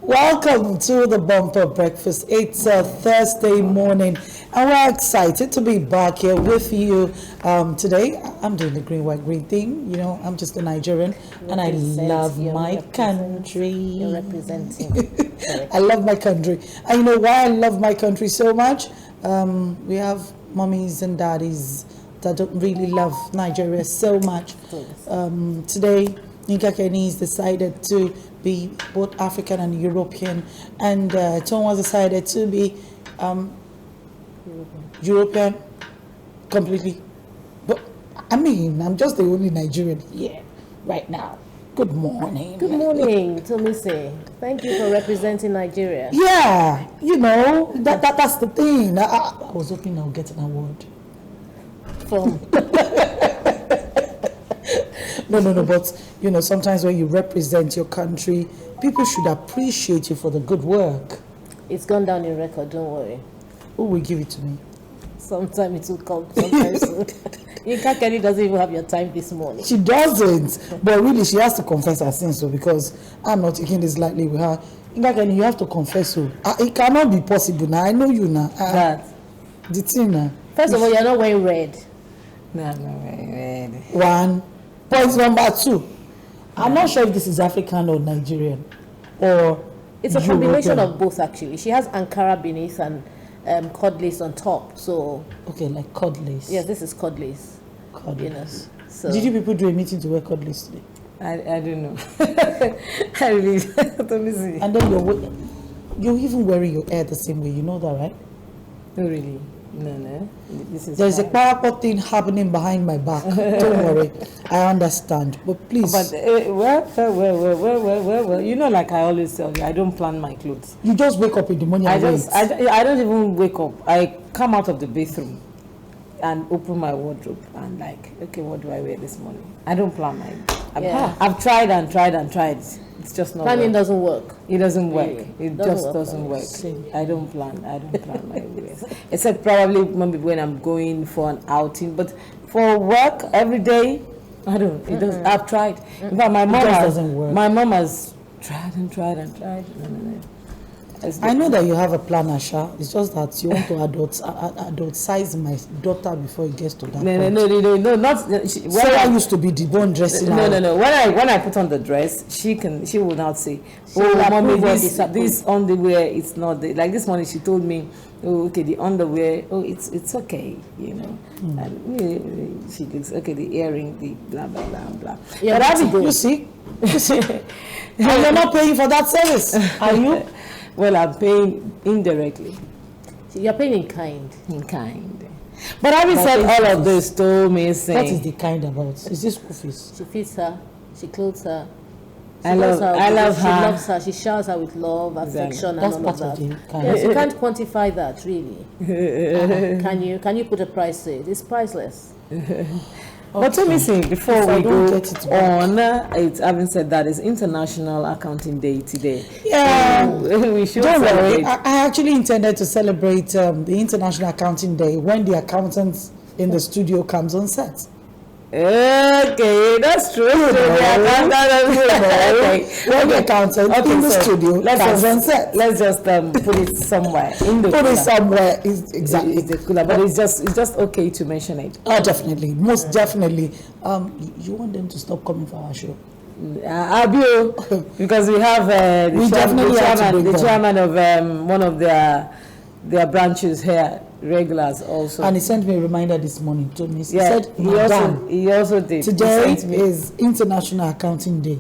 Welcome to the Bumper Breakfast. It's a Thursday morning, and we're excited to be back here with you today. I'm doing the green, white, green thing. You know, I'm just a Nigerian, and I love my country. You're representing. I love my country. And you know why I love my country so much? We have mummies and daddies that don't really love Nigeria so much. Today, Nika Kenny's decided to be both African and European, and Tom was decided to be European completely. But I mean, I'm just the only Nigerian here right now. Good morning. Good morning, Tomisin. Thank you for representing Nigeria. Yeah, you know, that's the thing. I was hoping I'll get an award. From No, but you know, sometimes when you represent your country, people should appreciate you for the good work. It's gone down in record, don't worry. Who will give it to me? Sometime it will come, sometime soon. Yinka Kenny doesn't even have your time this morning. She doesn't, but really she has to confess her sins, so because I'm not taking this lightly with her. Yinka Kenny, you have to confess so. It cannot be possible now. I know you now. That. The thing now. First of all, you're not wearing red. No, I'm not wearing red. One. Point number two. I'm not sure if this is African or Nigerian or It's a European. combination of both, actually. She has Ankara beneath and cod lace on top. So Okay, like cod lace. yes, this is cod lace. Cod You know. lace. So Did you people do a meeting to wear cod lace today? I don't know. I really let me see. And then you're even wearing your hair the same way. You know that, right? No, really. No. This is There's a fine. powerful thing happening behind my back. Don't worry, I understand. But please, But well. You know, like I always tell you, I don't plan my clothes. you just wake up in the morning I and just wait. I don't even wake up. I come out of the bathroom and open my wardrobe and like, okay, what do I wear this morning? I don't plan my. I've tried and tried. It's just not. planning work. doesn't work. It doesn't work. Really? It Doesn't just work doesn't for work. Same. I don't plan my wears. Except probably maybe when I'm going for an outing. But for work every day, I don't. It does. I've tried. In fact, my mom just has, doesn't work. My mom has tried and tried. No. I know that you have a plan, Asha. It's just that you want to adult size my daughter before it gets to that point. No, not. Sarah used to be the one dressing No. out. When I put on the dress, she will not say, will "Oh, mommy, approve or this disapprove." underwear, it's not the, like this morning." She told me, "Oh, okay, the underwear, oh, it's okay, you know." And she looks okay. The earring, the blah blah blah blah. Yeah, but that's I You see? And you're not paying for that service, are you? well, I'm paying indirectly You're paying in kind. in kind. But having But said it's- all of this, told me What is saying, the kind about? Is this school fees? She feeds her. She clothes her. She I loves love She her. loves her. She showers her with love, affection, That's and all of part of that. the kind. Yes, you can't quantify that, really. Can you put a price to it? It's priceless. But let me say, before If I we don't go get it back. on, having said that, it's International Accounting Day today. Yeah. So we should Don't worry. celebrate. I actually intended to celebrate the International Accounting Day when the accountants in the studio comes on set. Okay, that's true. No. Okay. When the accountant in the so studio comes on set. let's just put it somewhere in the Put cooler. it somewhere. Exactly. It's the cooler, but it's just okay to mention it. Oh, definitely. Most definitely. You want them to stop coming for our show? Abio, because we have We definitely have to bring the them. chairman of one of their branches here, regulars also. And he sent me a reminder this morning. Told me, he Yeah, said, Madam, he also did. He today sent me. is International Accounting Day.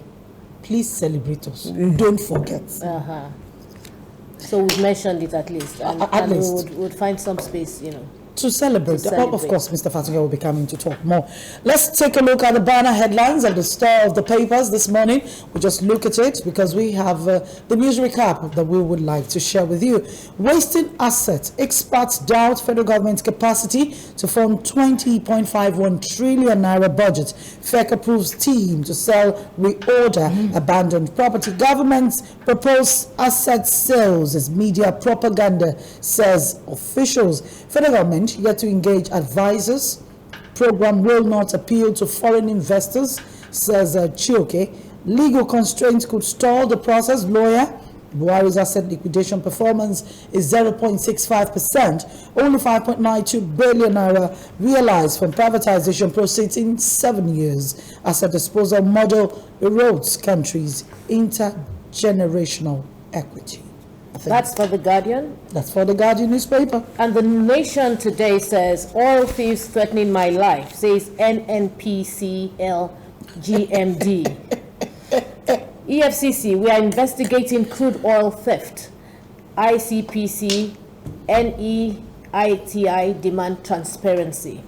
Please celebrate us. Don't forget. So we've mentioned it at least, and, At and least. we would find some space, you know. To celebrate. To Well, of celebrate. course, Mr. Fatiga will be coming to talk more. Let's take a look at the banner headlines of the Star of the Papers this morning. We'll just look at it because we have the news recap that we would like to share with you. Wasting assets. Experts doubt federal government's capacity to fund 20.51 trillion naira budget. FEC approves team to sell, reorder abandoned property. Government's proposed asset sales is media propaganda, says officials. Federal government yet to engage advisors. Program will not appeal to foreign investors, says Chioke. Legal constraints could stall the process. Lawyer Buhari's asset liquidation performance is 0.65%, only 5.92 billion naira realized from privatization proceeds in 7 years. Asset disposal model erodes countries' intergenerational equity. That's for The Guardian. That's for the Guardian newspaper. And The Nation today says, oil thieves threatening my life, says NNPCL GMD. EFCC, we are investigating crude oil theft. ICPC, NEITI demand transparency.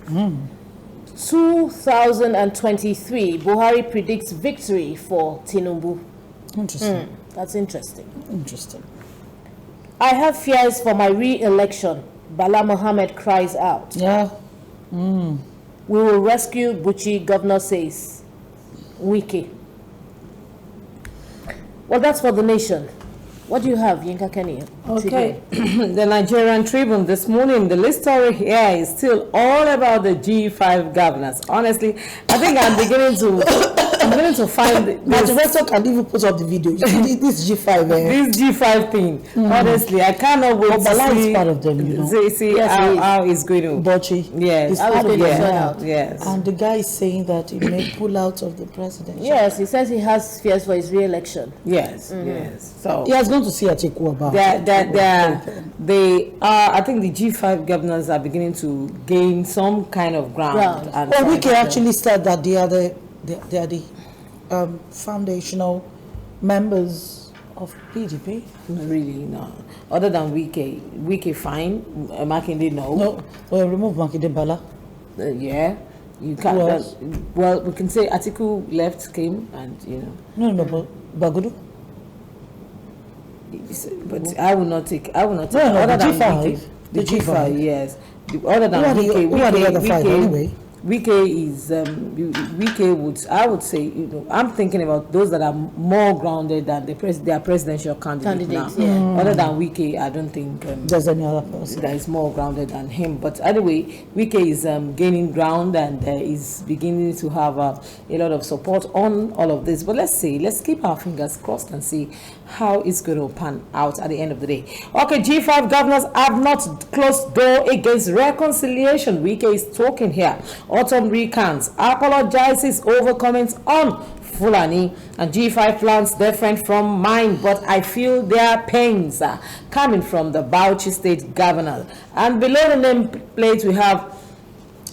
2023, Buhari predicts victory for Tinubu. Interesting. That's interesting. Interesting. I have fears for my re-election. Bala Mohammed cries out. Yeah. We will rescue Buchi, governor says. Wiki. Well, that's for The Nation. What do you have, Yinka Kenny? Okay. The Nigerian Tribune this morning, the list story here is still all about the G5 governors. Honestly, I think I'm beginning to find My this, director can even put up the video. You see this G5 this G5 thing. Honestly, I cannot wait to Bala is see, part of them, you know. see Yes, he is. how it's going to. Bochi. Yes. He's How part is of going to them turn now. out? Yes. And the guy is saying that he may pull out of the presidency. Yes, he says he has fears for his re-election. Yes. Yes. So He has gone to see Atiku about they are. I think the G5 governors are beginning to gain some kind of ground. And Well, we can actually start that they are the foundational members of PDP. Really, no. Other than Wike fine. Makinde, no. No, well, remove Makinde Bala. Yeah, you can't. Who else? Well, we can say Atiku left, came, and No, but Bagudu. But I will not take. No, other the than G5. Wike. The The G5, G5. yes. Other than Who are the other five anyway? Wike is Wike would, I would say, I'm thinking about those that are more grounded than their presidential candidates now. Yeah. Other than Wike, I don't think There's any other person. that is more grounded than him. But anyway, Wike is gaining ground and is beginning to have a lot of support on all of this. But let's keep our fingers crossed and see how it's going to pan out at the end of the day. Okay, G5 governors have not closed door against reconciliation. Wike is talking here. Autumn recants, apologizes over comments on Fulani, and G5 plans different from mine, but I feel their pains are coming from the Bauchi State governor. And below the nameplate we have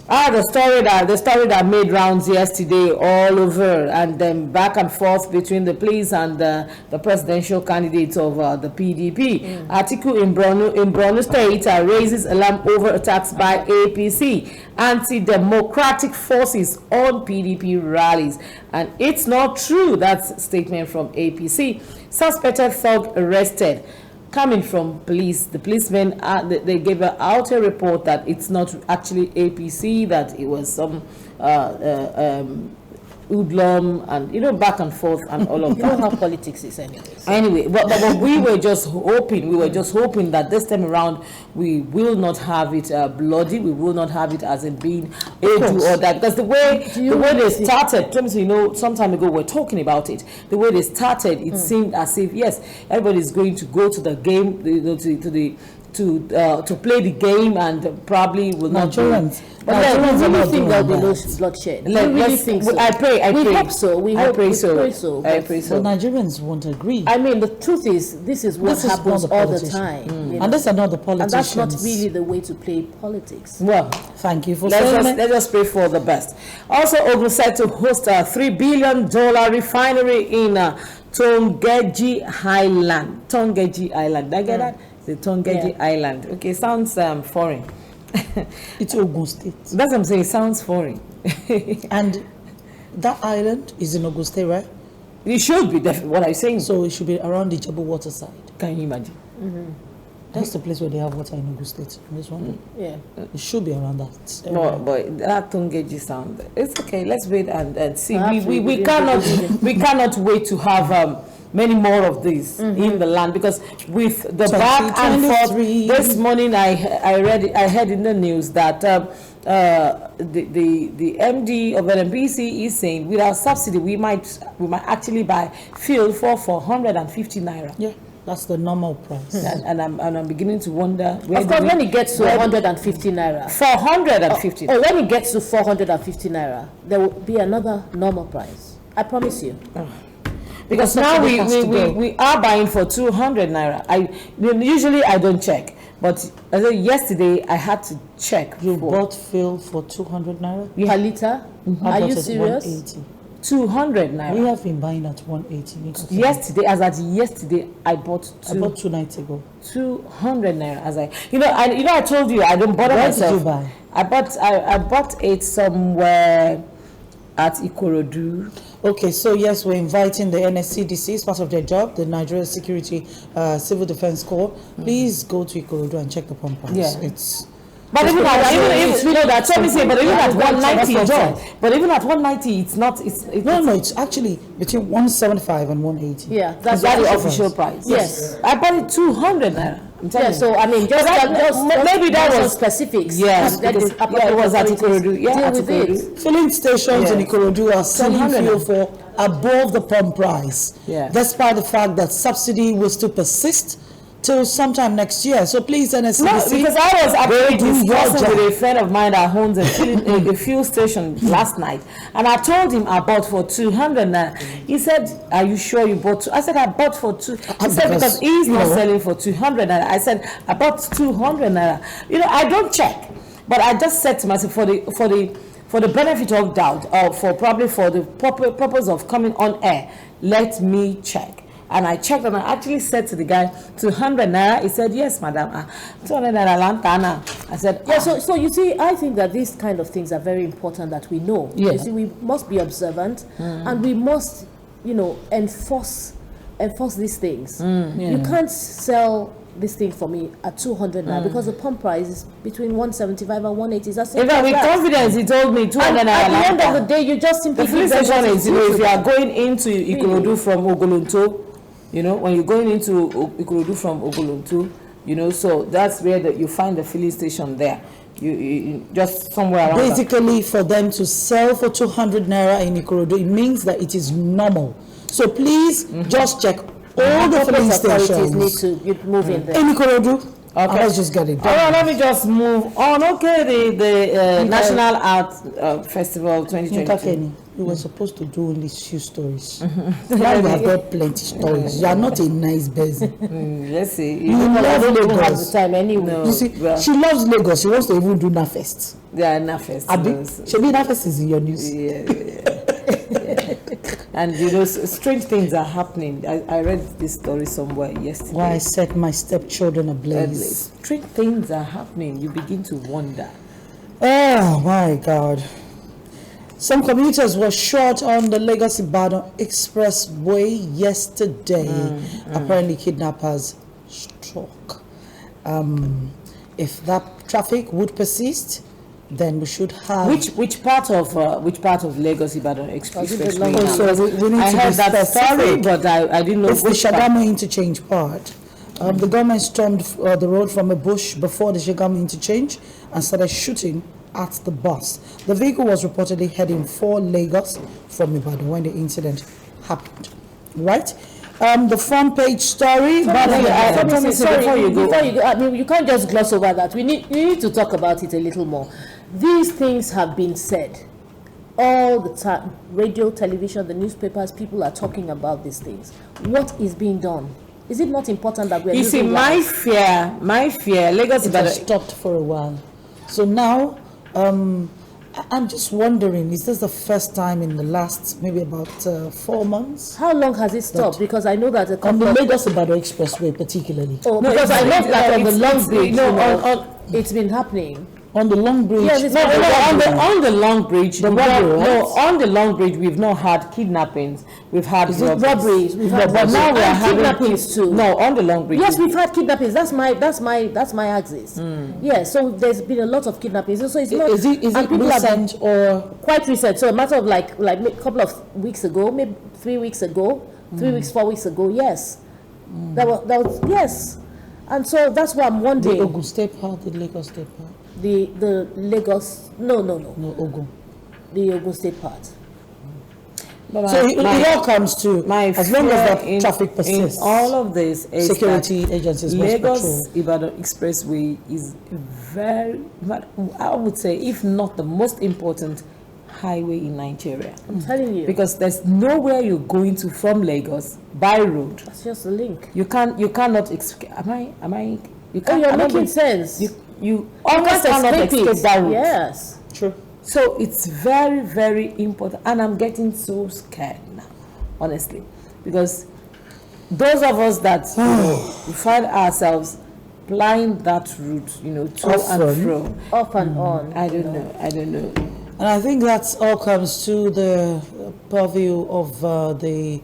the story that made rounds yesterday all over, and then back and forth between the police and the presidential candidates of the PDP. Article in Borno State raises alarm over attacks by APC, anti-democratic forces on PDP rallies. And it's not true. That's a statement from APC. Suspected thug arrested. Coming from police, the policemen they gave out a report that it's not actually APC, that it was some hoodlum and back and forth and all of You know that. how politics is anyway. Anyway, but we were just hoping that this time around we will not have it bloody. We will not have it as in being a do or that, because the way they started, some time ago we were talking about it. The way they started, it seemed as if yes, everybody's going to go to the game, to play the game, and probably will not do. Nigerians. But Nigerians I are really not think doing there'll be no that. bloodshed. Let- I really let's- think so. I pray. We hope so. We pray so. I pray so. But Nigerians won't agree. I mean, the truth is, this is what This is happens not the all the politician. time. you know. And these are not the And politicians. that's not really the way to play politics. Well, Thank you for saying that. let's just pray for the best. Also, Ogun set to host a $3 billion refinery in Tongeji Island. Tongeji Island. Did I get that? The Tongeji Yeah. Island. Okay, sounds foreign. It's Ogun State. That's what I'm saying. It sounds foreign. And that island is in Ogun State, right? It should be definitely what I'm saying. So it should be around the Jabu water side. Can you imagine? That's the place where they have water in Ogun State. This one. Yeah. It should be around that. No, but that Tongeji sound. It's okay. Let's wait and see. Perhaps We we cannot didn't- we cannot wait to have many more of these in the land, because with the back and forth 2023. this morning I heard in the news that the MD of NNPC is saying with our subsidy we might actually buy fuel for 450 naira. Yeah, that's the normal price. And I'm beginning to wonder where Of course, when it gets to 150 naira. 450. Oh, when it gets to 450 naira, there will be another normal price. I promise you. Because now subsidy has to go. we are buying for 200 naira. Usually I don't check, but yesterday I had to check. You bought fuel for 200 naira? Per liter? I Are bought you it serious? 180. 200 We naira. have been buying at 180. Yesterday, as at yesterday, I bought I bought 2 nights ago. 200 naira. I told you I don't bother Where myself. did you buy? I bought it somewhere at Ikorodu. Okay, so yes, we're inviting the NSCDC as part of their job, the Nigeria Security Civil Defense Corps. Please go to Ikorodu and check the pump price. Yeah. It's But even at Something. but even at Yeah, 190, that's John. what But even at 190, it's not. It's no, it's actually between 175 and 180. Yeah, that's Is that the what- official price? Yes. I bought it 200 naira. I'm telling Yeah, you. so I mean, just maybe that some was specifics. Yes, And let because, the yeah, it was at authorities Ikorodu. Yeah, deal at with Ikorodu. it. Filling stations in Yes. Ikorodu are selling 200 fuel for above the pump price, Yeah. despite the fact that subsidy will still persist till sometime next year. So please, No, NSCDC, because I was actually do your discussing job. with a friend of mine that owns a fuel station last night, and I told him I bought for 200 naira. He said, "Are you sure you bought?" I said, "I bought for 2." He said, "Because he's not selling for 200 naira." I said, "I bought 200 naira." I don't check, but I just said to myself for the benefit of doubt, or for the purpose of coming on air, let me check. And I checked, and I actually said to the guy, 200 naira. He said, "Yes, madam. 200 naira lantana." I said, Yeah, so you see, I think that these kind of things are very important that we know. Yeah. You see, we must be observant, and we must, enforce these things. You can't sell this thing for me at 200 naira because the pump price is between 175 and 180. That's in fact, with confidence, he told me 200 And naira. at the end of lantana. the day, you just simply The police give them station what is, is if you due. are going into Ikorodu from Ogolonto, when you're going into Ikorodu from Ogolonto, so that's where you find the filling station there. You just somewhere around. basically for them to sell for 200 naira in Ikorodu, it means that it is normal. So please just check all the filling Authorities stations need to move in there. in Ikorodu. And Okay. let's just get it All right, done. let me just move on. Okay, the National Art Festival 2022. Kenny, you were supposed to do only few stories. Now you have got plenty stories. You are not a nice person. Let's see. You love I don't have the Lagos. time anyway. No. You see, well. she loves Lagos. She wants to even do Nafest. There are enough Abi, festivals. Shebi Nafest is in your news. Yeah. And strange things are happening. I read this story somewhere yesterday. Why I set my stepchildren ablaze. Strange things are happening. You begin to wonder. Oh my God. Some commuters were shot on the Lagos-Ibadan Expressway yesterday. Apparently kidnappers struck. If that traffic would persist, then we should have... Which part of Lagos Ibadan Expressway? long now? one? So we need I to heard be that story, specific. but I didn't know It's the which part. Shagamu interchange part. The government stormed the road from a bush before the Shagamu interchange and started shooting at the bus. The vehicle was reportedly heading for Lagos from Ibadan when the incident happened. Right? The front page story. Tomisin, Sorry, before you go, I mean, you can't just gloss over that. We need to talk about it a little more. These things have been said all the time. Radio, television, the newspapers, people are talking about these things. What is being done? Is it not important that we are you see, losing my lives? fear, Lagos It has Ibadan. stopped for a while. So now, I'm just wondering, is this the first time in the last maybe about 4 months? How long has it stopped? Because I know that a On couple the of... Lagos-Ibadan Expressway particularly. Oh, No, because I know it's- that on the it's- long it's- bridge, no, it's been happening. On the Long Bridge. Yes, it's No, not on the long bridge. The robbery, right? No, on the long bridge, we've not had kidnappings. We've had Is it robberies? We've had but now we are and having kidnappings too. No, on the long bridge. Yes, we've had kidnappings. That's my axis. Yes, so there's been a lot of kidnappings. So it's not. Is it and people have been recent or quite recent? So a matter of like a couple of weeks ago, maybe 3 weeks ago, 3 weeks, 4 weeks ago. Yes, that was yes, and so that's why I'm The wondering Ogun State part, the Lagos State part. the Lagos no No, the Ogun State part. But So it all comes to, as long as that traffic in persists, all of this is security that agencies must patrol. Lagos Ibadan Expressway is very, I would say, if not the most important highway in Nigeria. I'm telling you, Because there's nowhere you're going to from Lagos by road. that's just a link. You cannot am I you Oh, can't you're am I making being- sense. you almost cannot escape that route. Yes. True. So it's very, very important, and I'm getting so scared now, honestly, because those of us that we find ourselves plying that route, to Often. and fro. Off and on. I don't know. And I think that all comes to the purview of the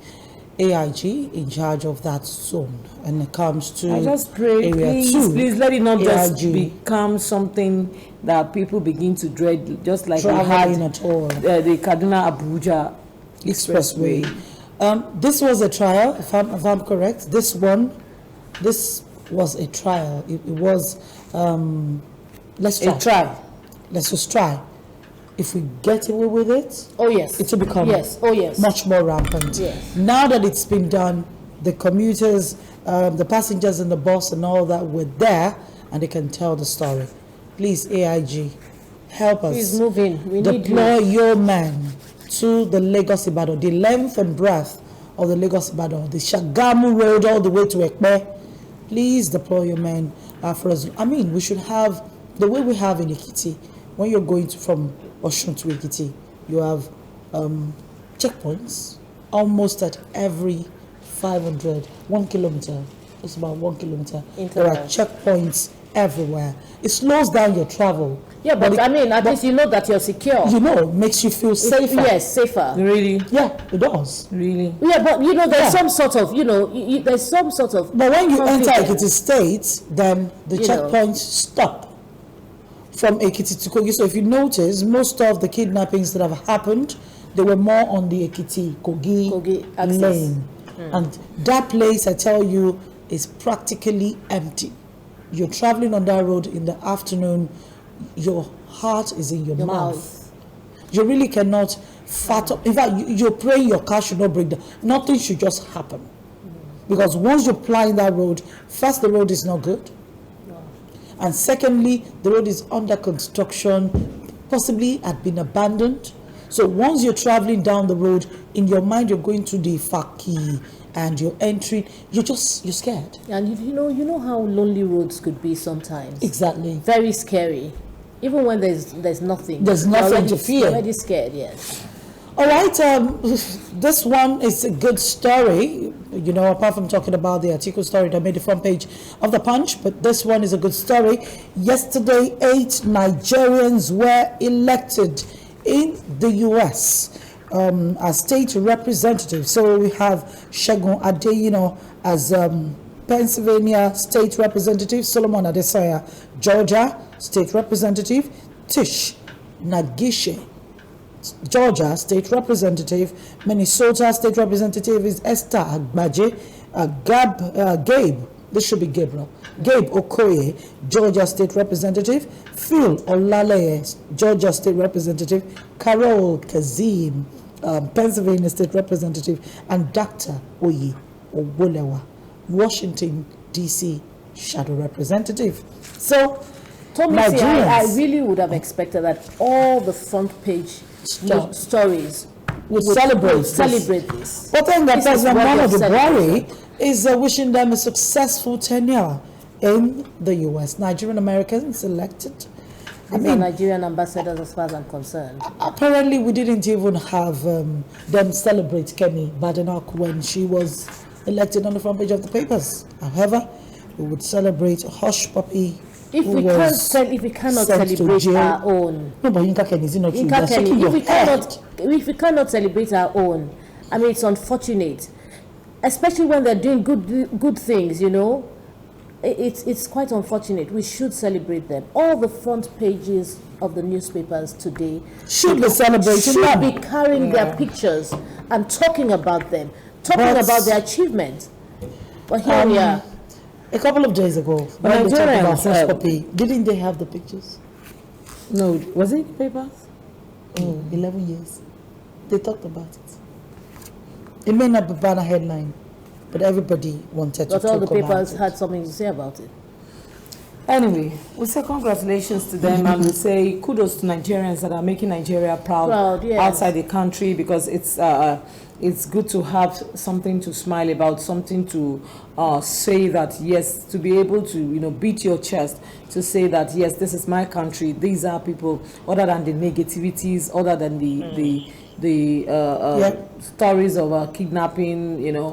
AIG in charge of that zone. And it comes to I just pray, area 2, please let it not just AIG. become something that people begin to dread, just like we traveling had at all. the Kaduna Abuja Expressway. This was a trial, if I'm correct. This was a trial. It was, let's try. A trial. Let's just try. If we get away with it, Oh yes. it will become yes. Oh yes. much more rampant. Yes. Now that it's been done, the commuters, the passengers in the bus and all that were there, and they can tell the story. Please, AIG, help us. Please move in. We need Deploy you. your men to the Lagos Ibadan, the length and breadth of the Lagos Ibadan, the Shagamu Road all the way to Ekpe. Please deploy your men for us. I mean, we should have the way we have in Ekiti. When you're going from Osun to Ekiti, you have checkpoints almost at every 1 kilometer. It's about 1 kilometer. There are checkpoints everywhere. It slows down your travel. Yeah, but I mean, at least you know that you're secure. It makes you feel safer. Yes, safer. Really? Yeah, it does. Really? Yeah, but there's Yeah. some sort of, there's some sort of. But when you enter confidence. Ekiti State, then the You know. checkpoints stop from Ekiti to Kogi. So if you notice, most of the kidnappings that have happened, they were more on the Ekiti Kogi access. lane. And that place, I tell you, is practically empty. You're traveling on that road in the afternoon, your heart is in your mouth. You really cannot fat up. In fact, you're praying your car should not break down. Nothing should just happen. Because once you're plying that road, first, the road is not good. And secondly, the road is under construction, possibly had been abandoned. So once you're traveling down the road, in your mind, you're going to the Faki and you're entering, you're scared. And you know how lonely roads could be sometimes. Exactly. Very scary. Even when there's nothing. There's You're nothing already, to fear. You're already scared, yes. All right, this one is a good story, apart from talking about the article story that made the front page of the Punch, but this one is a good story. Yesterday, 8 Nigerians were elected in the U.S. As state representatives. So we have Segun Adeyino as Pennsylvania state representative, Solomon Adesanya, Georgia state representative, Tish Nagishe, Georgia state representative, Minnesota state representative is Esther Agbaje, Gabe, this should be Gabriel, Gabe Okoye, Georgia state representative, Phil Olaleye, Georgia state representative, Carol Kazim, Pennsylvania state representative, and Dr. Oyi Owolewa, Washington D.C. shadow representative. So, Tomisin, Nigerians I really would have expected that all the front page stories would celebrate this. But then the This is President what Muhammadu they've celebrated. Buhari is wishing them a successful tenure in the U.S. Nigerian Americans elected. These are Nigerian ambassadors as far as I'm concerned. Apparently, we didn't even have them celebrate Kemi Badenoch when she was elected on the front page of the papers. However, we would celebrate Hush Puppy. If we cannot celebrate our own, No, but Yinka Keni is not you. Yinka You're shaking Kenny, your head. if we cannot celebrate our own, I mean, it's unfortunate, especially when they're doing good things. It's quite unfortunate. We should celebrate them. All the front pages of the newspapers today Should be celebrating should them. be carrying their pictures and talking about them. talking But- about their achievement. But here we are. A couple of days ago, when they talked about Nigerians, hush puppy, didn't they have the pictures? No, was it in the papers? 11 years. They talked about it. It may not be banner headline, but everybody wanted to But all talk the about papers it. had something to say about it. Anyway, we say congratulations to them and we say kudos to Nigerians that are making Nigeria proud, Yes. outside the country, because it's good to have something to smile about, something to say that yes, to be able to beat your chest to say that yes, this is my country. These are people, other than the negativities, other than the stories of kidnapping,